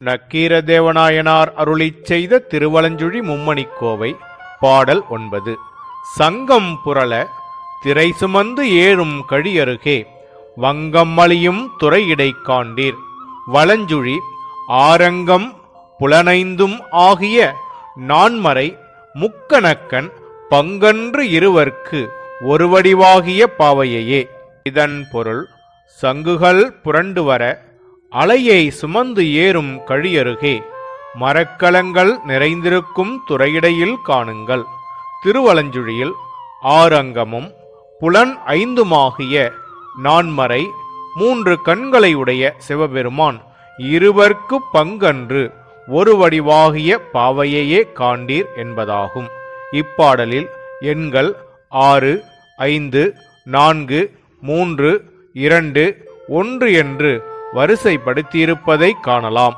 நக்கீரதேவநாயனார் அருளிச் செய்த திருவலஞ்சுழி மும்மணிக்கோவை. பாடல் 9. சங்கம் புரள திரை சுமந்து ஏறும் கழியருகே வங்கம் மலியும் துறையிடை காண்டீர். வலஞ்சுழி ஆரங்கம் புலனைந்தும் ஆகிய நான்மறை முக்கணக்கன் பங்கன்று இருவர்க்கு ஒருவடிவாகிய பாவையே. இதன் பொருள், சங்குகள் புரண்டு வர அலையை சுமந்து ஏறும் கழியருகே மரக்கலங்கள் நிறைந்திருக்கும் துறையிடையில் காணுங்கள். திருவலஞ்சுழியில் ஆரங்கமும் புலன் ஐந்துமாகிய நான்மறை 3 கண்களை உடைய சிவபெருமான் இருவர்க்கு பங்கன்று ஒரு வடிவாகிய பாவையே காண்டீர் என்பதாகும். இப்பாடலில் எண்கள் 6, 5, 4, 3, 2, 1 என்று வரிசைப்படுத்தியிருப்பதை காணலாம்.